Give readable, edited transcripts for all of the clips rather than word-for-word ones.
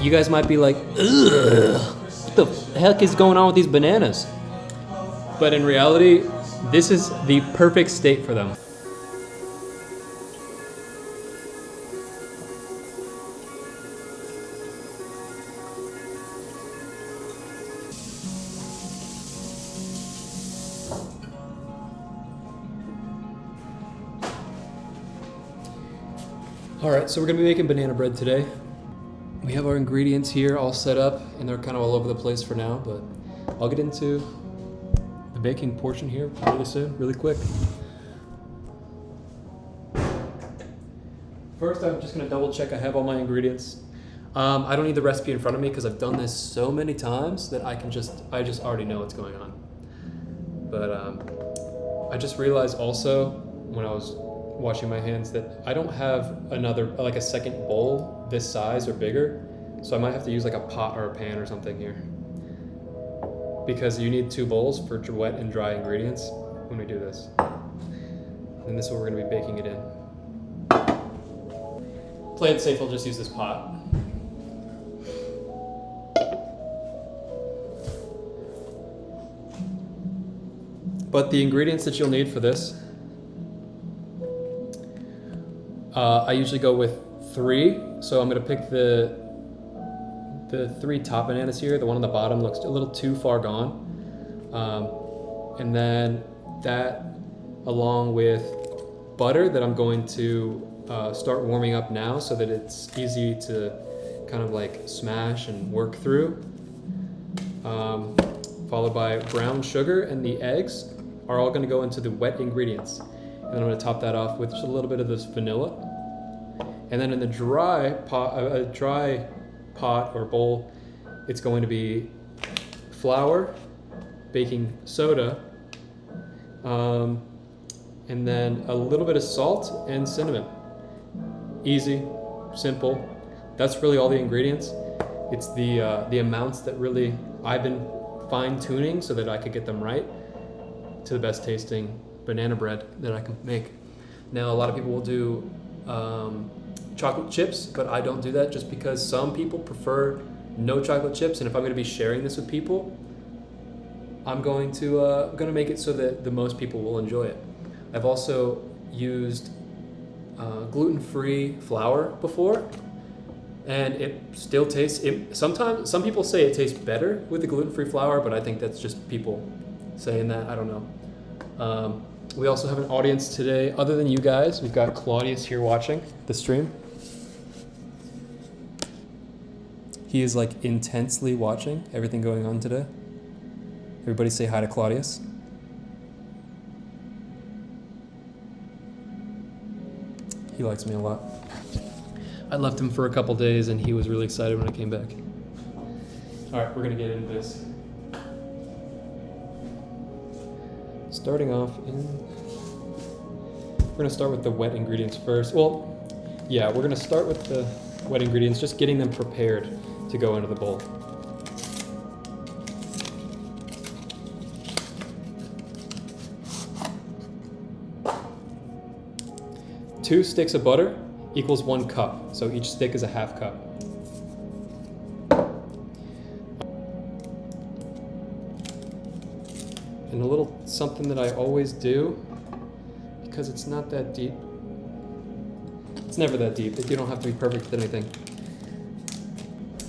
You guys might be like, ugh, what the heck is going on with these bananas? But in reality, this is the perfect state for them. All right, so we're gonna be making banana bread today. We have our ingredients here all set up, and they're kind of all over the place for now, but I'll get into the baking portion here really soon, really quick. First, I'm just gonna double check I have all my ingredients. I don't need the recipe in front of me because I've done this so many times that I just already know what's going on. But I just realized also when I was washing my hands that I don't have a second bowl this size or bigger, so I might have to use like a pot or a pan or something here, because you need 2 bowls for wet and dry ingredients when we do this. And this is what we're going to be baking it in. Play it safe, I'll just use this pot. But the ingredients that you'll need for this, I usually go with 3, so I'm going to pick the 3 top bananas here. The one on the bottom looks a little too far gone. And then that, along with butter that I'm going to start warming up now so that it's easy to kind of like smash and work through. Followed by brown sugar, and the eggs are all going to go into the wet ingredients. And then I'm going to top that off with just a little bit of this vanilla. And then in the dry pot or bowl, it's going to be flour, baking soda, and then a little bit of salt and cinnamon. Easy, simple. That's really all the ingredients. It's the amounts that really I've been fine-tuning so that I could get them right to the best tasting banana bread that I can make. Now, a lot of people will do chocolate chips, but I don't do that just because some people prefer no chocolate chips, and if I'm going to be sharing this with people, I'm going to make it so that the most people will enjoy it. I've also used gluten-free flour before, and it still tastes. Sometimes some people say it tastes better with the gluten-free flour, but I think that's just people saying that. I don't know. We also have an audience today, other than you guys. We've got Claudius here watching the stream. He is like intensely watching everything going on today. Everybody say hi to Claudius. He likes me a lot. I left him for a couple days and he was really excited when I came back. All right, we're gonna get into this. Starting off we're gonna start with the wet ingredients first. Well, yeah, we're gonna start with the wet ingredients, just getting them prepared to go into the bowl. Two sticks of butter equals 1 cup, so each stick is a half cup. And a little something that I always do, because it's not that deep. It's never that deep. You don't have to be perfect with anything.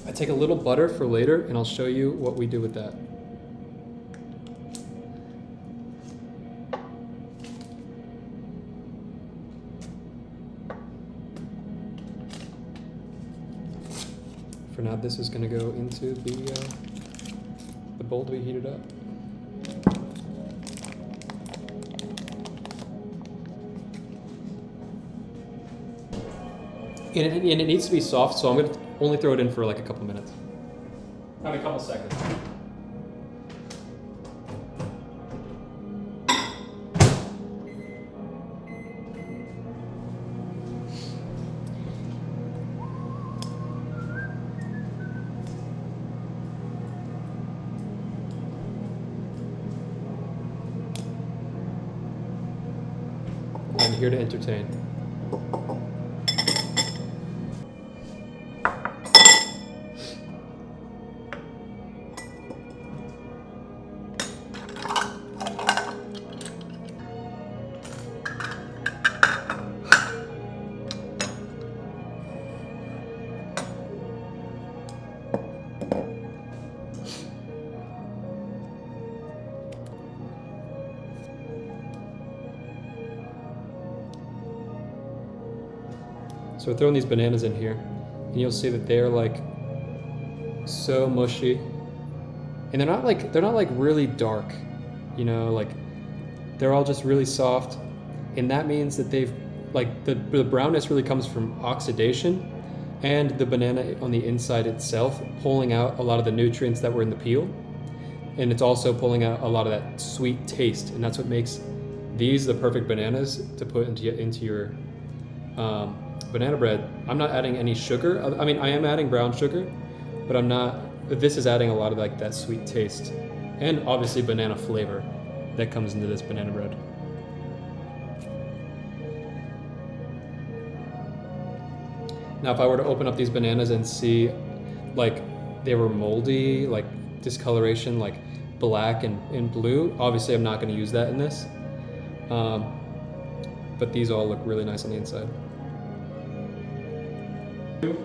I take a little butter for later, and I'll show you what we do with that. For now, this is going to go into the bowl to be heated up. And it needs to be soft, so I'm going to only throw it in for like a couple minutes. I mean, a couple seconds. I'm here to entertain. So we're throwing these bananas in here, and you'll see that they're like so mushy, and they're not like really dark, you know, like they're all just really soft, and that means that they've like the brownness really comes from oxidation and the banana on the inside itself pulling out a lot of the nutrients that were in the peel, and it's also pulling out a lot of that sweet taste, and that's what makes these the perfect bananas to put into your banana bread. I'm not adding any sugar. I mean, I am adding brown sugar, but I'm not. This is adding a lot of like that sweet taste, and obviously banana flavor that comes into this banana bread. Now, if I were to open up these bananas and see like they were moldy, like discoloration, like black and blue, obviously I'm not going to use that in this. But these all look really nice on the inside.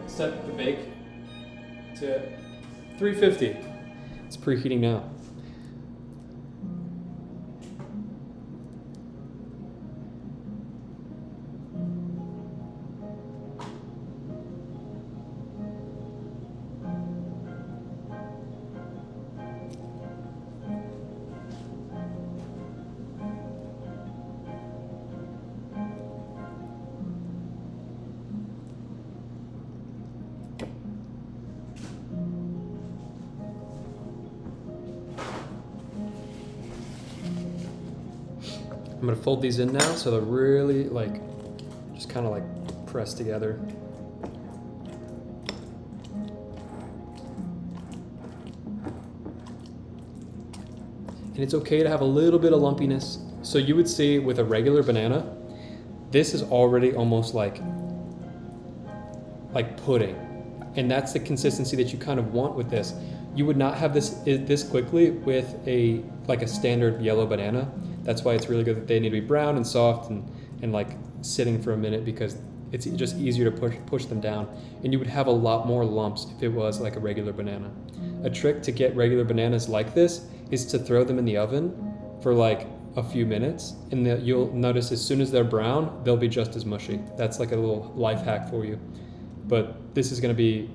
Set the bake to 350. It's preheating now. I'm gonna fold these in now so they're really like, just kind of like pressed together. And it's okay to have a little bit of lumpiness. So you would see with a regular banana, this is already almost like pudding. And that's the consistency that you kind of want with this. You would not have this quickly with a standard yellow banana. That's why it's really good that they need to be brown and soft and like sitting for a minute, because it's just easier to push them down. And you would have a lot more lumps if it was like a regular banana. A trick to get regular bananas like this is to throw them in the oven for like a few minutes, and you'll notice as soon as they're brown, they'll be just as mushy. That's like a little life hack for you. But this is gonna be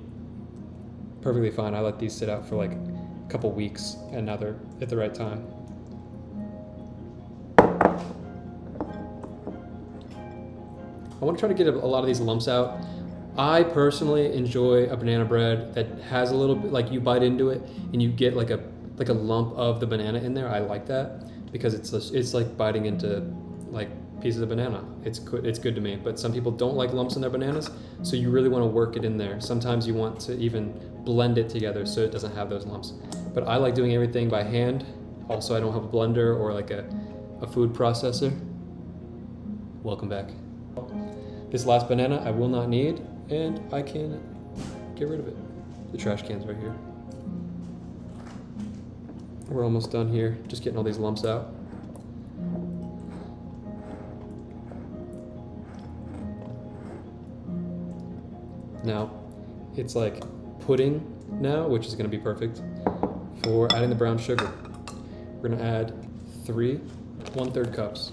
perfectly fine. I let these sit out for like a couple weeks, and now they're at the right time. I want to try to get a lot of these lumps out. I personally enjoy a banana bread that has a little bit, like you bite into it and you get like a lump of the banana in there. I like that because it's like biting into like pieces of banana. It's good to me. But some people don't like lumps in their bananas, so you really want to work it in there. Sometimes you want to even blend it together so it doesn't have those lumps. But I like doing everything by hand. Also, I don't have a blender or like a food processor. Welcome back. This last banana I will not need, and I can get rid of it. The trash can's right here. We're almost done here, just getting all these lumps out. Now, it's like pudding now, which is gonna be perfect for adding the brown sugar. We're gonna add 3 1/3 cups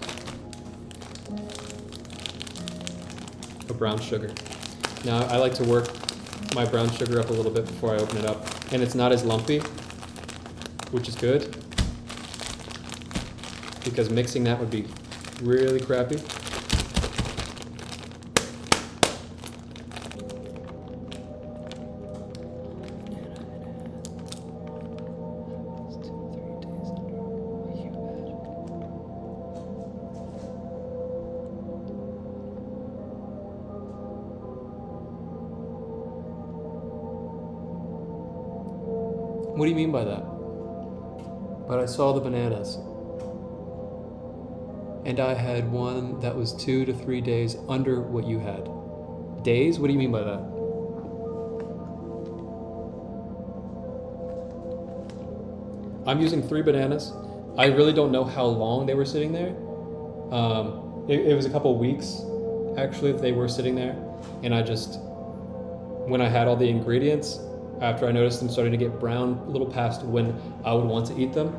of brown sugar. Now, I like to work my brown sugar up a little bit before I open it up, and it's not as lumpy, which is good, because mixing that would be really crappy. What do you mean by that? But I saw the bananas. And I had one that was 2 to 3 days under what you had. Days? What do you mean by that? I'm using 3 bananas. I really don't know how long they were sitting there. It was a couple weeks, actually, that they were sitting there. And when I had all the ingredients, after I noticed them starting to get brown a little past when I would want to eat them,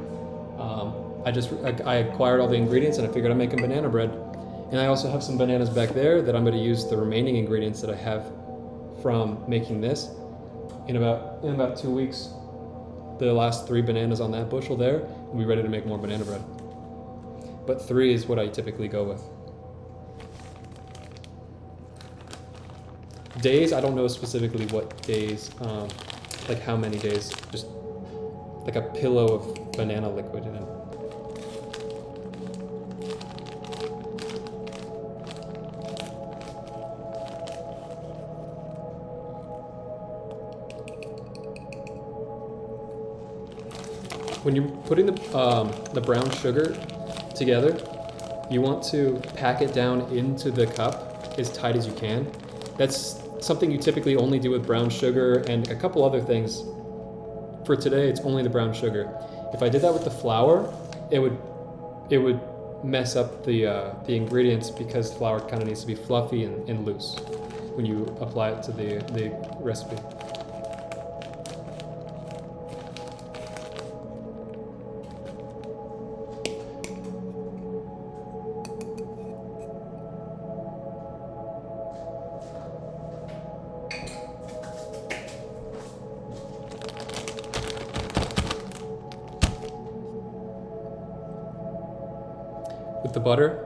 I acquired all the ingredients and I figured I'm making banana bread. And I also have some bananas back there that I'm going to use the remaining ingredients that I have from making this. In about 2 weeks, the last 3 bananas on that bushel there will be ready to make more banana bread. But 3 is what I typically go with. Days, I don't know specifically what days, like how many days, just like a pillow of banana liquid in it. When you're putting the brown sugar together, you want to pack it down into the cup as tight as you can. That's something you typically only do with brown sugar and a couple other things. For today, it's only the brown sugar. If I did that with the flour, it would mess up the ingredients, because flour kind of needs to be fluffy and loose when you apply it to the recipe. With the butter,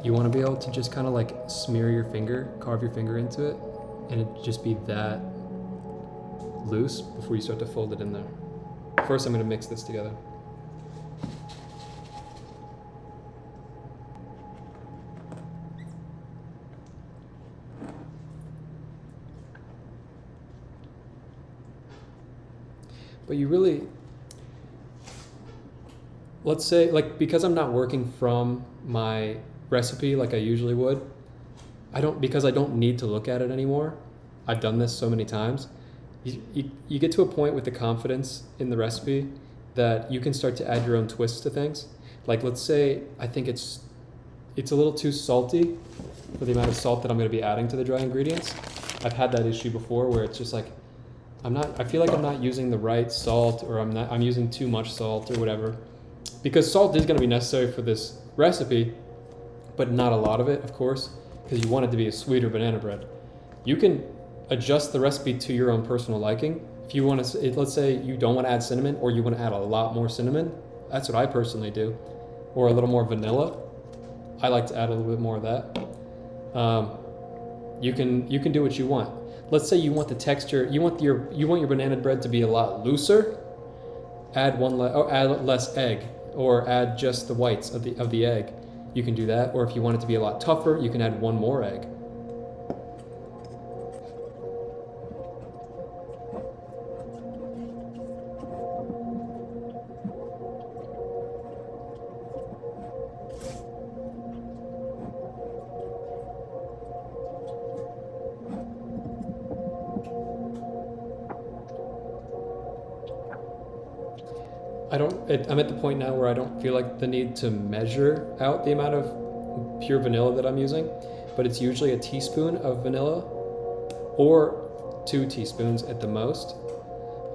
you want to be able to just kind of like smear your finger, carve your finger into it, and it just be that loose before you start to fold it in there. First, I'm going to mix this together. But you really, let's say, like, because I'm not working from my recipe like I usually would, because I don't need to look at it anymore. I've done this so many times. You get to a point with the confidence in the recipe that you can start to add your own twists to things. Like, let's say I think it's a little too salty for the amount of salt that I'm going to be adding to the dry ingredients. I've had that issue before where it's just like, I feel like I'm not using the right salt, or I'm using too much salt or whatever. Because salt is going to be necessary for this recipe, but not a lot of it, of course, because you want it to be a sweeter banana bread. You can adjust the recipe to your own personal liking. If you want to, let's say you don't want to add cinnamon, or you want to add a lot more cinnamon, that's what I personally do. Or a little more vanilla. I like to add a little bit more of that. You can do what you want. Let's say you want the texture, you want your banana bread to be a lot looser. Add add less egg, or add just the whites of the egg. You can do that. Or if you want it to be a lot tougher, you can add 1 more egg. I'm at the point now where I don't feel like the need to measure out the amount of pure vanilla that I'm using, but it's usually a teaspoon of vanilla, or 2 teaspoons at the most.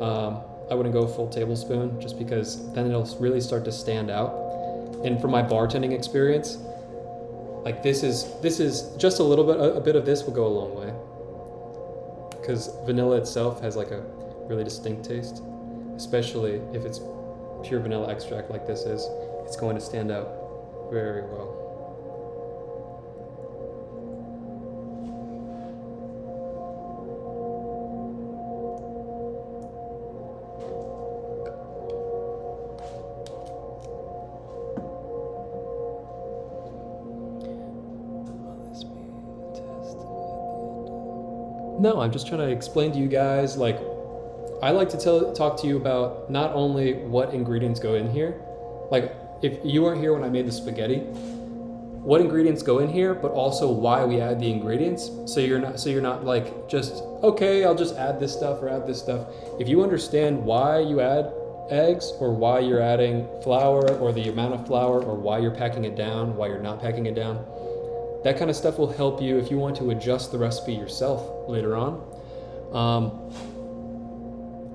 I wouldn't go a full tablespoon, just because then it'll really start to stand out. And from my bartending experience, like this is just a bit of this will go a long way, because vanilla itself has like a really distinct taste, especially if it's pure vanilla extract like this is. It's going to stand out very well. No, I'm just trying to explain to you guys, like, I like to talk to you about not only what ingredients go in here, like if you weren't here when I made the spaghetti, what ingredients go in here, but also why we add the ingredients. So you're not like just, okay, I'll just add this stuff or add this stuff. If you understand why you add eggs, or why you're adding flour, or the amount of flour, or why you're packing it down, why you're not packing it down, that kind of stuff will help you if you want to adjust the recipe yourself later on.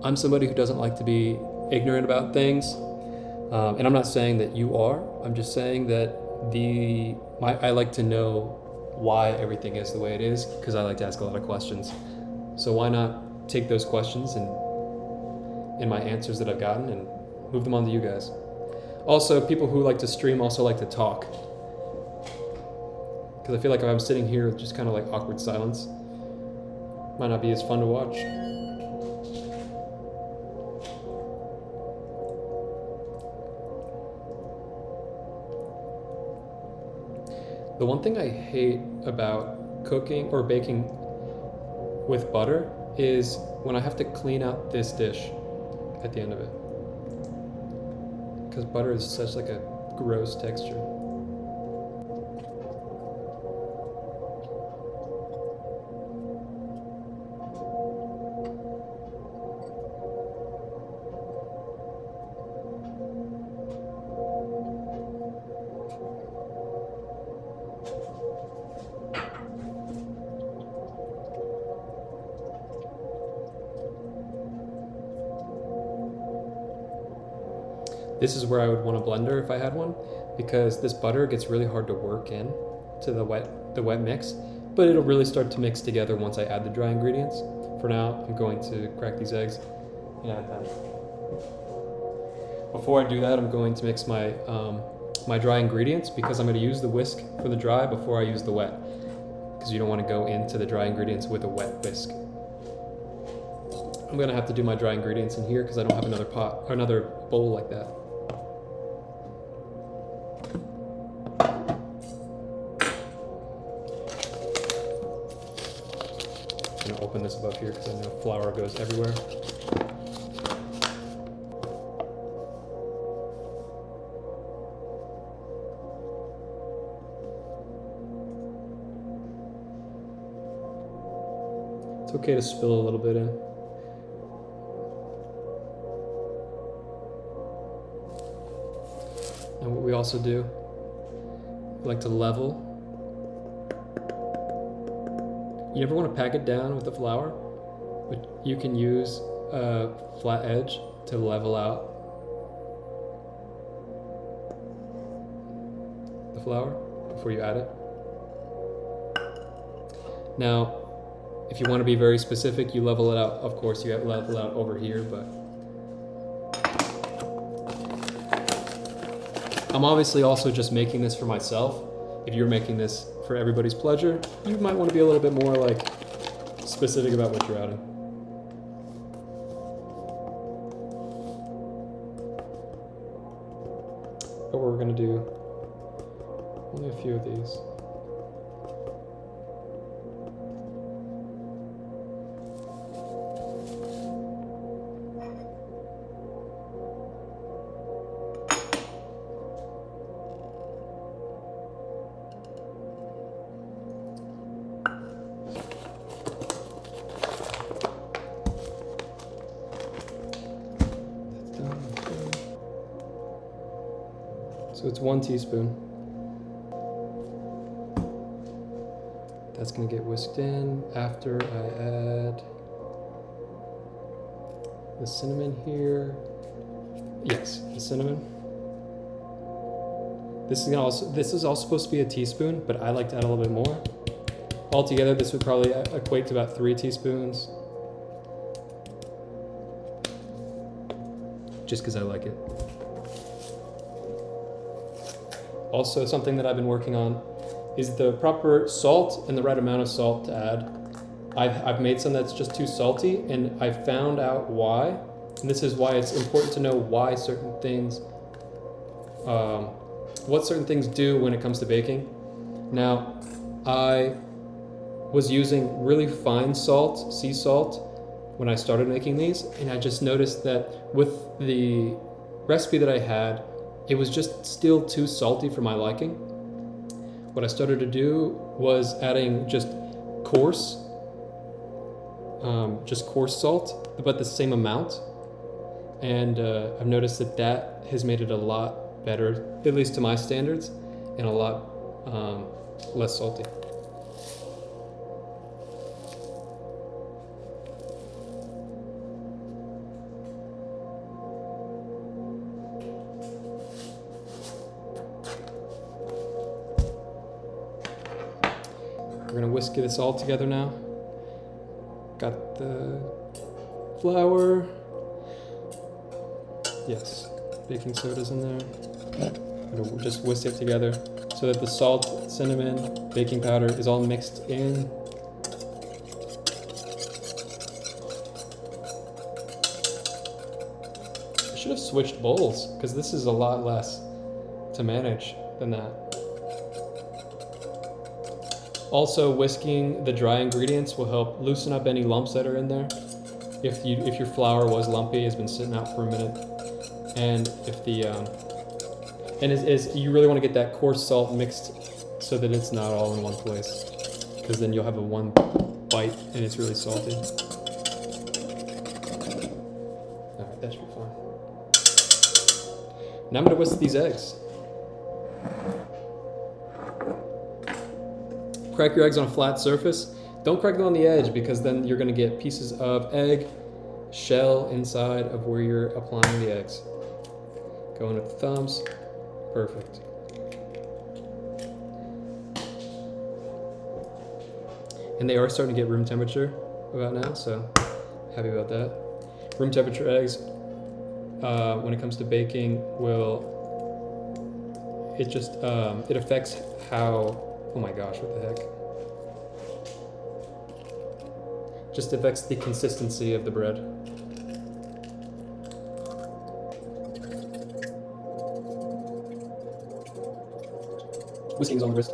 I'm somebody who doesn't like to be ignorant about things, and I'm not saying that you are. I'm just saying that the I like to know why everything is the way it is, because I like to ask a lot of questions. So why not take those questions and my answers that I've gotten and move them on to you guys. Also, people who like to stream also like to talk, because I feel like if I'm sitting here with just kind of like awkward silence, might not be as fun to watch. The one thing I hate about cooking or baking with butter is when I have to clean out this dish at the end of it, because butter is such like a gross texture. This is where I would want a blender if I had one, because this butter gets really hard to work in to the wet mix, but it'll really start to mix together once I add the dry ingredients. For now, I'm going to crack these eggs and add them. Before I do that, I'm going to mix my my dry ingredients, because I'm going to use the whisk for the dry before I use the wet, because you don't want to go into the dry ingredients with a wet whisk. I'm going to have to do my dry ingredients in here because I don't have another pot or another bowl like that. I'm going to open this above here because I know flour goes everywhere. It's okay to spill a little bit in. And what we also do, we like to level. You never want to pack it down with the flour, but you can use a flat edge to level out the flour before you add it. Now, if you want to be very specific, you level it out. Of course, you level it out over here, but I'm obviously also just making this for myself. If you're making this for everybody's pleasure, you might want to be a little bit more like specific about what you're adding. But we're going to do only a few of these. So it's 1 teaspoon. That's going to get whisked in after I add the cinnamon here. Yes, the cinnamon. This is also supposed to be a teaspoon, but I like to add a little bit more. Altogether, this would probably equate to about 3 teaspoons. Just because I like it. Also, something that I've been working on is the proper salt and the right amount of salt to add. I've made some that's just too salty, and I found out why. And this is why it's important to know why certain things, what certain things do when it comes to baking. Now, I was using really fine salt, sea salt, when I started making these, and I just noticed that with the recipe that I had, it was just still too salty for my liking. What I started to do was adding just coarse salt, but the same amount. And I've noticed that has made it a lot better, at least to my standards, and a lot less salty. we're gonna whisk this all together now. Got the flour. Yes, baking soda's in there. We'll just whisk it together so that the salt, cinnamon, baking powder is all mixed in. I should have switched bowls because this is a lot less to manage than that. Also, whisking the dry ingredients will help loosen up any lumps that are in there. If your flour was lumpy, has been sitting out for a minute, and if the you really want to get that coarse salt mixed so that it's not all in one place, because then you'll have a one bite and it's really salty. All right, that should be fine. Now I'm gonna whisk these eggs. Crack your eggs on a flat surface. Don't crack them on the edge because then you're gonna get pieces of egg shell inside of where you're applying the eggs. Go in with the thumbs. Perfect. And they are starting to get room temperature about now, so happy about that. Room temperature eggs, when it comes to baking, it affects how, oh my gosh, what the heck? Just affects the consistency of the bread. Whisking is on the wrist.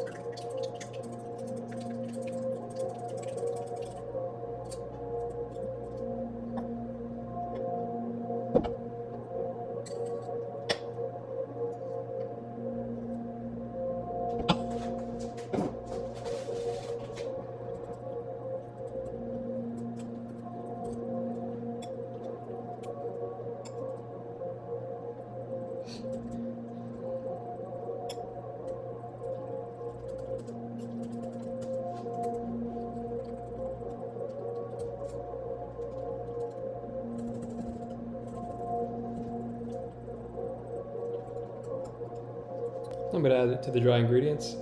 I'm going to add it to the dry ingredients,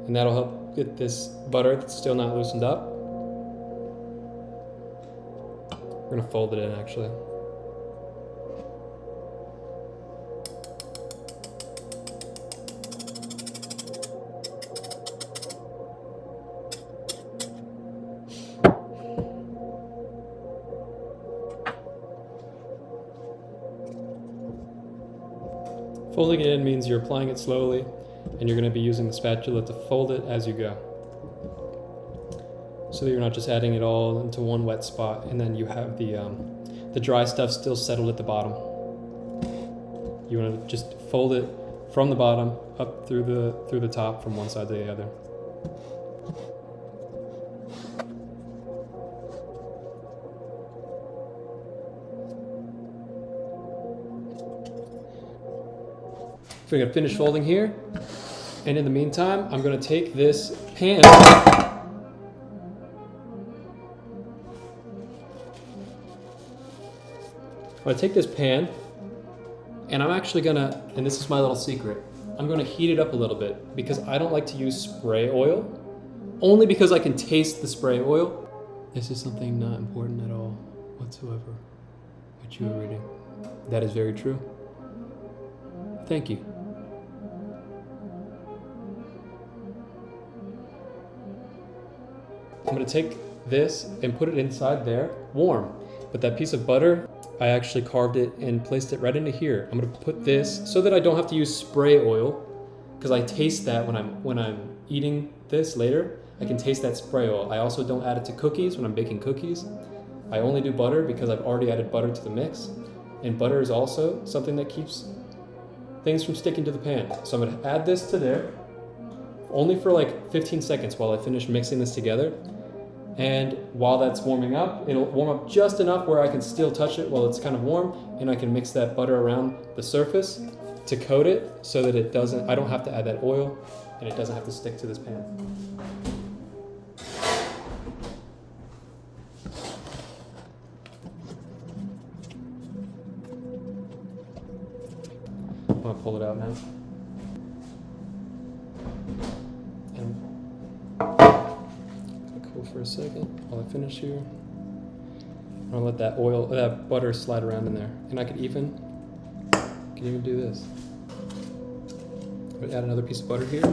and that'll help get this butter that's still not loosened up. We're going to fold it in actually. Folding it in means you're applying it slowly, and you're going to be using the spatula to fold it as you go. So that you're not just adding it all into one wet spot, and then you have the dry stuff still settled at the bottom. You want to just fold it from the bottom up through the top from one side to the other. We're going to finish folding here, and in the meantime, I'm going to take this pan. I'm going to take this pan, and I'm actually going to, and this is my little secret, I'm going to heat it up a little bit because I don't like to use spray oil, only because I can taste the spray oil. This is something not important at all whatsoever, what you are reading. That is very true. Thank you. I'm going to take this and put it inside there, warm. But that piece of butter, I actually carved it and placed it right into here. I'm going to put this so that I don't have to use spray oil, because I taste that when I'm eating this later. I can taste that spray oil. I also don't add it to cookies when I'm baking cookies. I only do butter because I've already added butter to the mix. And butter is also something that keeps things from sticking to the pan. So I'm going to add this to there, only for like 15 seconds while I finish mixing this together. And while that's warming up, it'll warm up just enough where I can still touch it while it's kind of warm, and I can mix that butter around the surface to coat it so that I don't have to add that oil, and it doesn't have to stick to this pan. I'm gonna pull it out now. for a second while I finish here. I'm gonna let that butter slide around in there. And I could even do this. I'm gonna add another piece of butter here.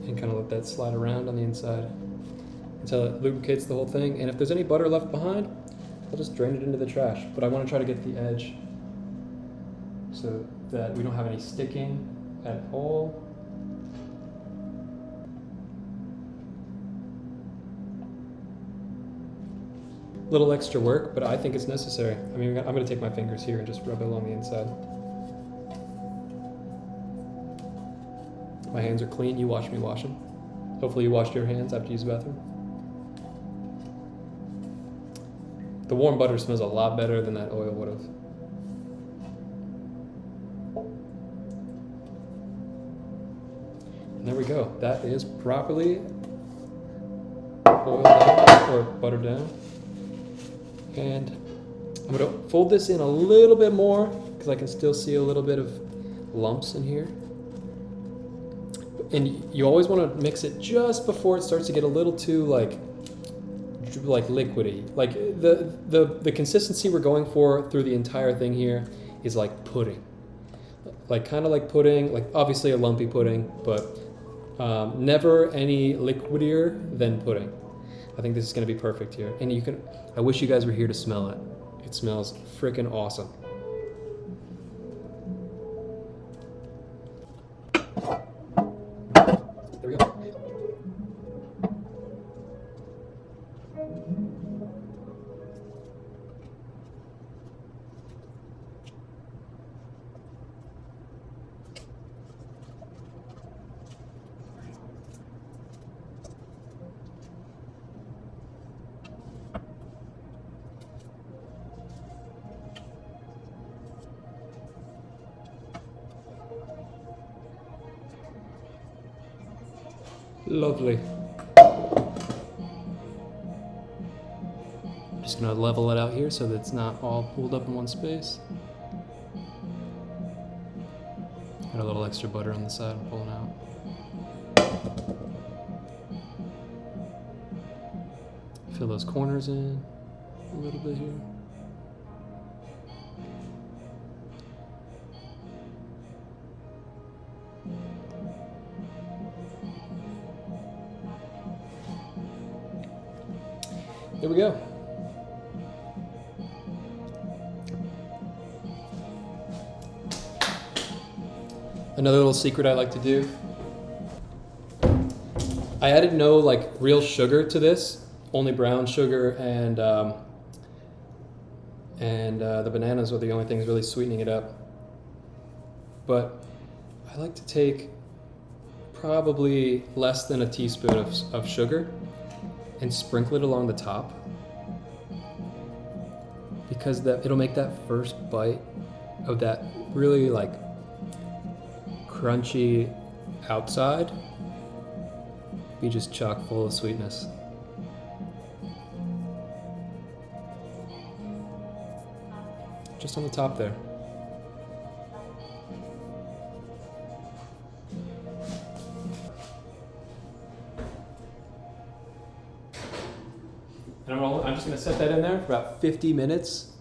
And kind of let that slide around on the inside until it lubricates the whole thing. And if there's any butter left behind, I'll just drain it into the trash. But I want to try to get the edge so that we don't have any sticking at all. Little extra work, but I think it's necessary. I mean, I'm going to take my fingers here and just rub it along the inside. My hands are clean. You watch me wash them. Hopefully you washed your hands after you use the bathroom. The warm butter smells a lot better than that oil would have. And there we go. That is properly oiled down or buttered down. And I'm going to fold this in a little bit more because I can still see a little bit of lumps in here. And you always want to mix it just before it starts to get a little too like liquidy. Like the consistency we're going for through the entire thing here is like pudding. Like kind of like pudding, like obviously a lumpy pudding, but never any liquidier than pudding. I think this is going to be perfect here. And I wish you guys were here to smell it. It smells freaking awesome. There we go. Lovely. Just gonna level it out here so that it's not all pulled up in one space. Got a little extra butter on the side I'm pulling out. Fill those corners in a little bit here. There we go. Another little secret I like to do. I added no like real sugar to this, only brown sugar and the bananas were the only things really sweetening it up. But I like to take probably less than a teaspoon of sugar and sprinkle it along the top, because it'll make that first bite of that really like crunchy outside be just chock full of sweetness. Just on the top there. And I'm just going to set that in there for about 50 minutes.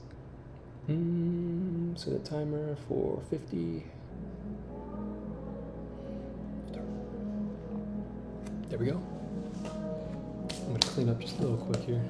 Set a timer for 50. There we go. I'm going to clean up just a little quick here.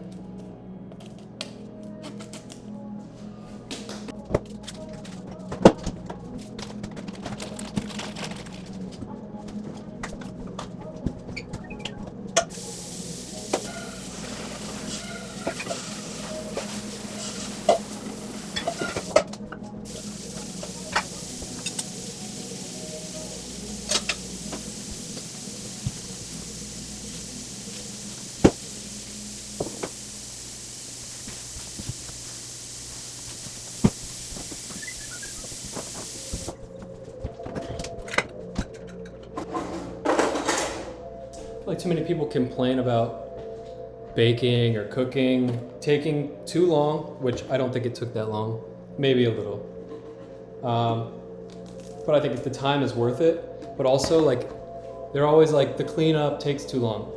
Like too many people complain about baking or cooking taking too long, which I don't think it took that long, maybe a little. But I think if the time is worth it, but also like, they're always like, the cleanup takes too long.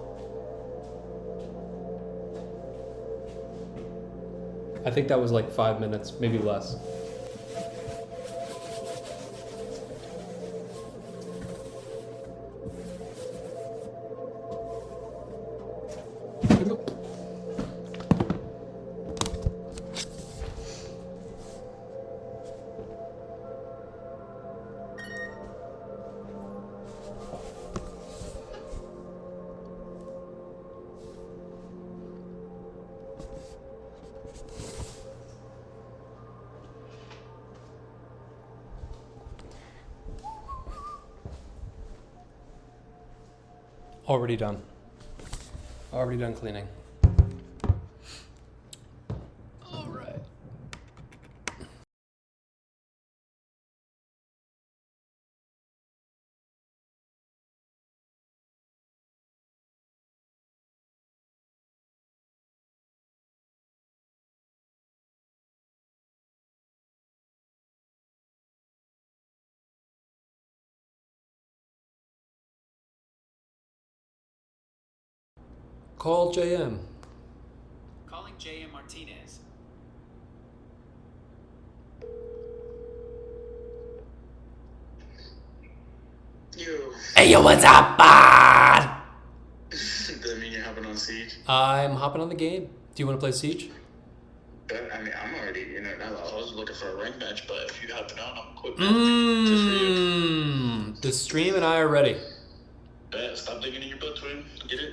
I think that was like 5 minutes, maybe less. Already done. Already done cleaning. All right. Call JM. Calling JM Martinez. Yo. Hey, yo, what's up, bud? Does that mean you're hopping on Siege? I'm hopping on the game. Do you want to play Siege? But, I mean, I'm already, I was looking for a rank match, but if you hopping on, I'm quick. Just for you. The stream and I are ready. Bet, stop digging in your butt, twin. Get it?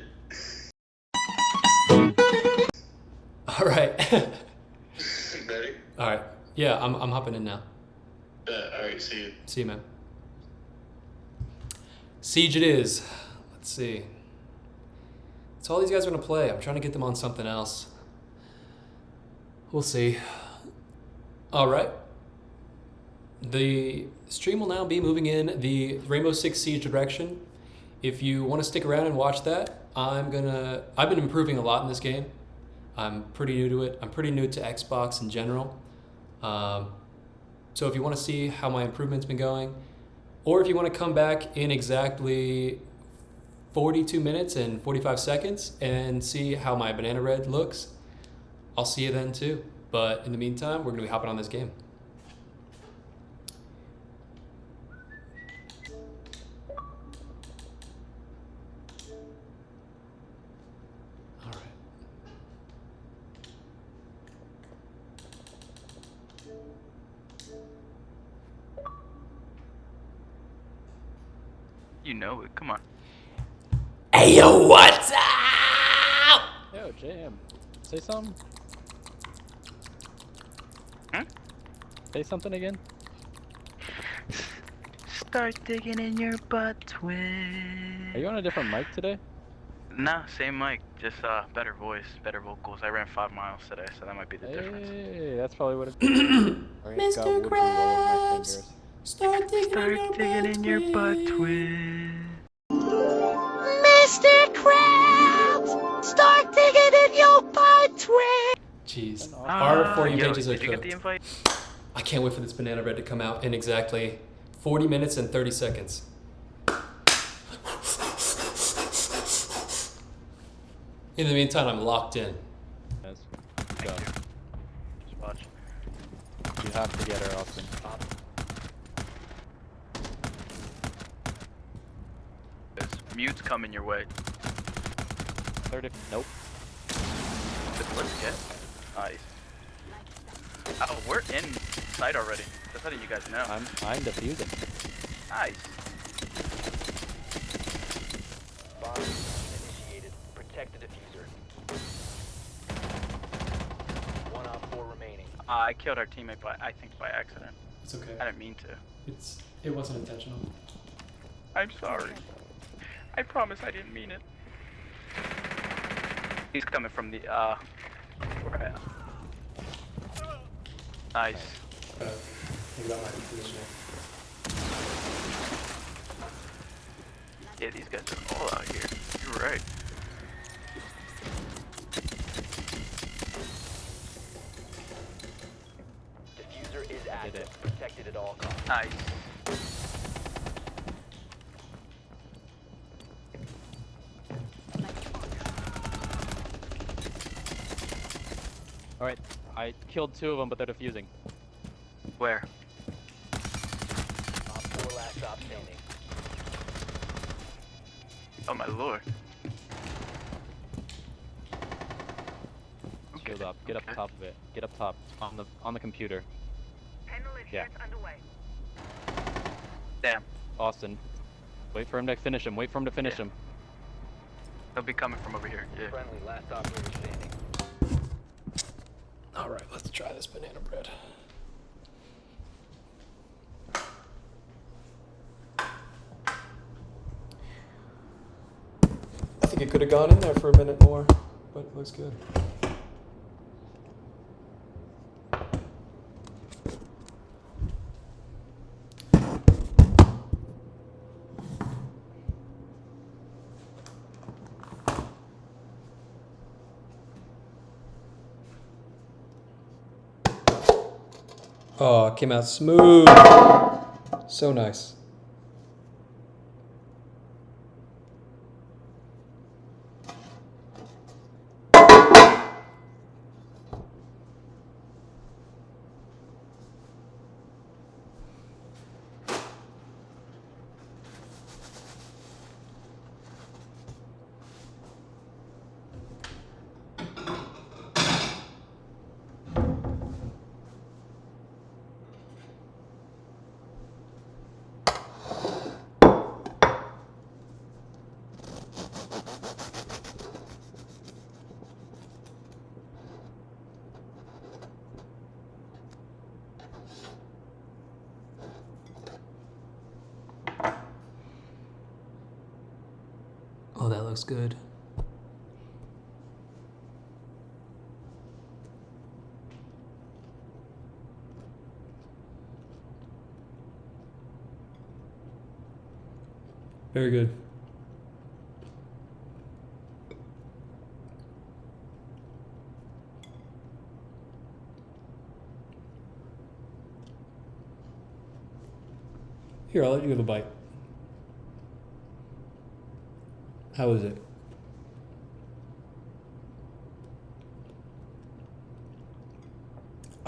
All right. Ready? All right. Yeah, I'm hopping in now. Bet, alright, see you. See you, man. Siege it is. Let's see. That's all these guys are gonna play. I'm trying to get them on something else. We'll see. All right. The stream will now be moving in the Rainbow Six Siege direction. If you want to stick around and watch that, I've been improving a lot in this game. I'm pretty new to it. I'm pretty new to Xbox in general. So if you want to see how my improvement's been going, or if you want to come back in exactly 42 minutes and 45 seconds and see how my banana red looks, I'll see you then too. But in the meantime, we're going to be hopping on this game. All right. You know it. Come on. Hey, yo, what's up? Yo, JM, say something. Hmm? Say something again. Start digging in your butt, twin. Are you on a different mic today? Nah, same mic, just better voice, better vocals. I ran 5 miles today, so that might be the difference. Hey, that's probably what it is. Mr. Krabs, start digging in your butt, twin. Mr. Krabs, start digging in your butt, twin. Jeez. Awesome. Our 40 Yo, pages are did you get cooked. the invite? I can't wait for this banana bread to come out in exactly 40 minutes and 30 seconds. In the meantime, I'm locked in. Yes. Thank Go. you. Just watch. You have to get her, Austin. There's mutes coming your way. 30. Nope. Let's get. Nice. Oh, we're in sight already. Just letting you guys know. I'm defusing. Nice. Bomb initiated. Protect the diffuser. 1 op 4 remaining. I killed our teammate I think by accident. It's okay. I didn't mean to. It wasn't intentional. I'm sorry. I promise I didn't mean it. He's coming from the where at? Nice. Think about my positioning. Yeah, these guys are all out here. You're right. made it. Protected at all costs. Nice. Alright, I killed 2 of them, but they're defusing. Where? Op 4 last stop standing. Oh my lord. Shield up. Get up okay. top of it. Get up top on the computer. Yeah. Damn. Austin. Wait for him to finish him. Wait for him to finish him. They'll be coming from over here. Yeah. Friendly last operator standing. All right, let's try this banana bread. I think it could have gone in there for a minute more, but it looks good. Oh, it came out smooth. So nice. Oh, that looks good. Very good. Here, I'll let you have a bite. How is it?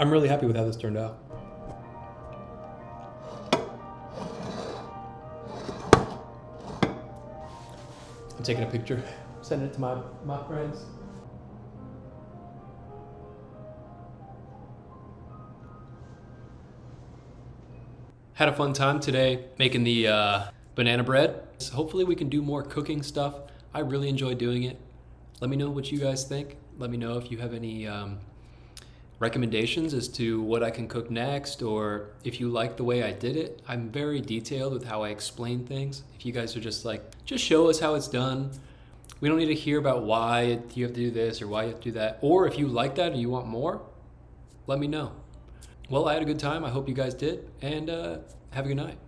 I'm really happy with how this turned out. I'm taking a picture, sending it to my friends. Had a fun time today making the banana bread. So hopefully we can do more cooking stuff. I really enjoy doing it. Let me know what you guys think. Let me know if you have any recommendations as to what I can cook next, or if you like the way I did it. I'm very detailed with how I explain things. If you guys are just like, just show us how it's done. We don't need to hear about why you have to do this or why you have to do that. Or if you like that and you want more, let me know. Well, I had a good time. I hope you guys did, and have a good night.